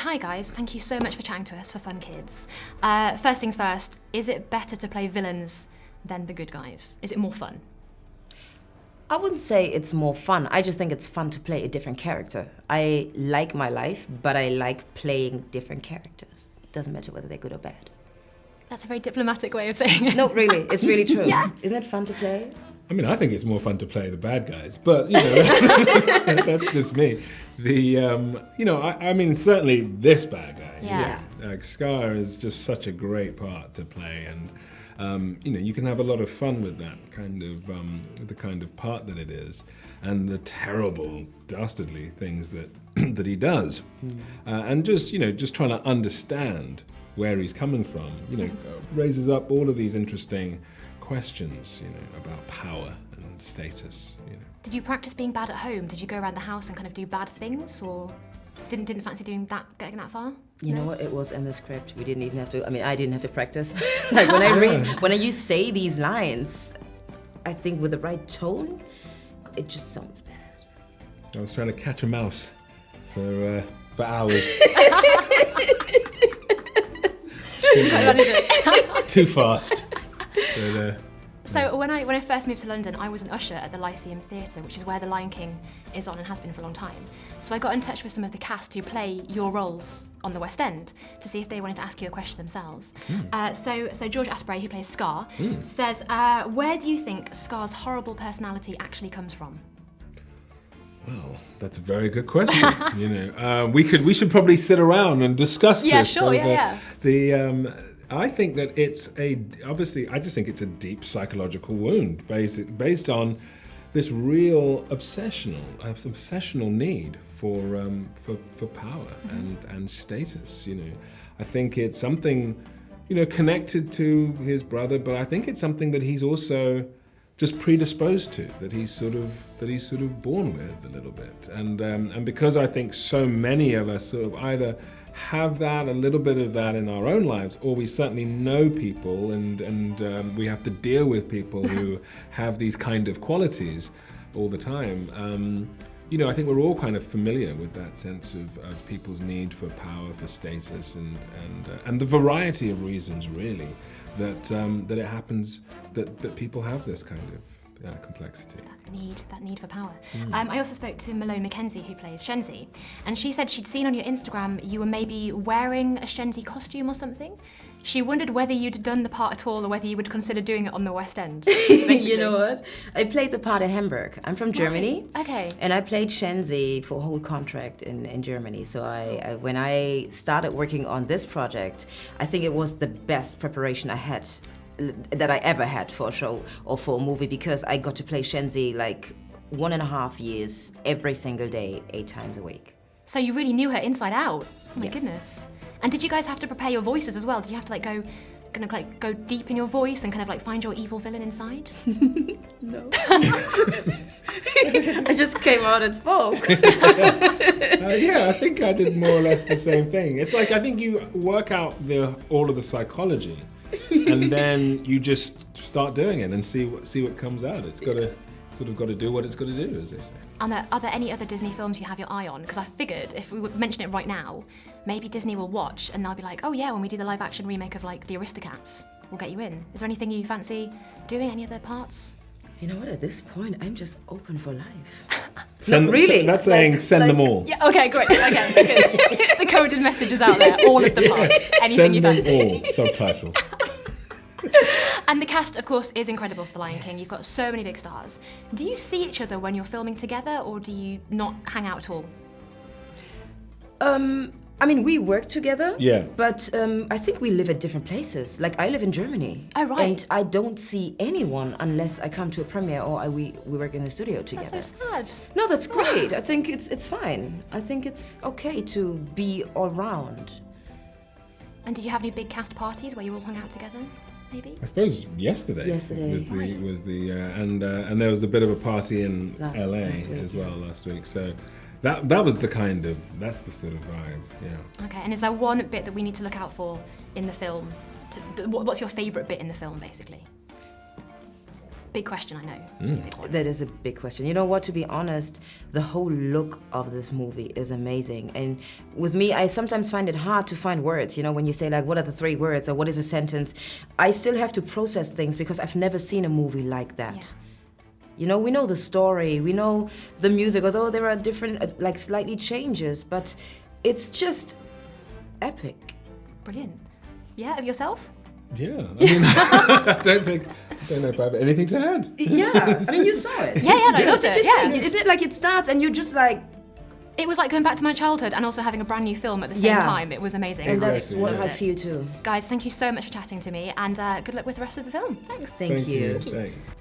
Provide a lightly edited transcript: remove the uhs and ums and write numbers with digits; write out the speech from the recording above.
hi guys, thank you so much for chatting to us for Fun Kids. First things first, is it better to play villains than the good guys? Is it more fun? I wouldn't say it's more fun. I just think it's fun to play a different character. I like my life, but I like playing different characters. It doesn't matter whether they're good or bad. That's a very diplomatic way of saying it. No, really, it's really true. Yeah. Isn't it fun to play? I mean, I think it's more fun to play the bad guys, but that's just me. I mean, certainly this bad guy. Yeah. Like Scar is just such a great part to play, and you can have a lot of fun with that kind of the kind of part that it is, and the terrible, dastardly things that that he does, and just trying to understand where he's coming from. Raises up all of these interesting questions, about power and status. Did you practice being bad at home? Did you go around the house and kind of do bad things, or didn't fancy doing that, getting that far? You know what? It was in the script. We didn't even have to. I mean, I didn't have to practice. Like when you say these lines, I think with the right tone, it just sounds bad. I was trying to catch a mouse for hours. Too fast. So when I first moved to London, I was an usher at the Lyceum Theatre, which is where The Lion King is on and has been for a long time. So I got in touch with some of the cast who play your roles on the West End to see if they wanted to ask you a question themselves. So George Asprey, who plays Scar, says, where do you think Scar's horrible personality actually comes from? Well, that's a very good question. We should probably sit around and discuss this. Yeah, sure, yeah. I think that I just think it's a deep psychological wound based on this real obsessional need for power and status. I think it's something, connected to his brother, but I think it's something that he's also just predisposed to, that he's sort of born with a little bit, and because I think so many of us sort of either have that, a little bit of that in our own lives, or we certainly know people and we have to deal with people who have these kind of qualities all the time. I think we're all kind of familiar with that sense of people's need for power, for status, and the variety of reasons really that it happens that people have this kind of complexity. That need for power. I also spoke to Malone Mackenzie, who plays Shenzi, and she said she'd seen on your Instagram you were maybe wearing a Shenzi costume or something. She wondered whether you'd done the part at all or whether you would consider doing it on the West End. You know what? I played the part in Hamburg. I'm from Germany. Right. Okay. And I played Shenzi for a whole contract in Germany. So when I started working on this project, I think it was the best preparation that I ever had for a show or for a movie, because I got to play Shenzi like 1.5 years every single day, 8 times a week. So you really knew her inside out. Oh my Yes. goodness. And did you guys have to prepare your voices as well? Did you have to go deep in your voice and kind of find your evil villain inside? No. I just came out and spoke. I think I did more or less the same thing. It's like I think you work out all of the psychology, and then you just start doing it and see what comes out. It's got to do what it's got to do, as they say. And are there any other Disney films you have your eye on? Because I figured if we would mention it right now, maybe Disney will watch and they'll be like, oh yeah, when we do the live action remake of the Aristocats, we'll get you in. Is there anything you fancy doing? Any other parts? You know what? At this point, I'm just open for life. Really? That's saying send them all. Yeah. Okay. Great. Okay. Good. The coded message is out there. All of the parts. Anything you fancy. Send them all. Subtitle. And the cast, of course, is incredible for The Lion King. You've got so many big stars. Do you see each other when you're filming together, or do you not hang out at all? I mean, we work together. Yeah. But I think we live at different places. Like, I live in Germany. Oh, right. And I don't see anyone unless I come to a premiere or we work in the studio together. That's so sad. No, that's great. I think it's fine. I think it's okay to be all round. And did you have any big cast parties where you all hung out together? Maybe? I suppose yesterday was the and there was a bit of a party in LA as well last week. So that was that's the sort of vibe, yeah. Okay, and is there one bit that we need to look out for in the film? What's your favourite bit in the film, basically? Big question, I know. Big one. That is a big question. You know what, to be honest, the whole look of this movie is amazing. And with me, I sometimes find it hard to find words. You know, when you say like, what are the 3 words or what is a sentence? I still have to process things because I've never seen a movie like that. Yeah. You know, we know the story, we know the music, although there are different, like slightly changes, but it's just epic. Brilliant. Yeah, of yourself? Yeah, I mean, I don't know if I have anything to add. Yeah, I mean, you saw it. Yeah, I loved it, yeah. Isn't it like it starts and you're just like... It was like going back to my childhood and also having a brand new film at the same time. It was amazing. And that's what Exactly, I feel too. Guys, thank you so much for chatting to me, and good luck with the rest of the film. Thanks. Thank you. Thanks.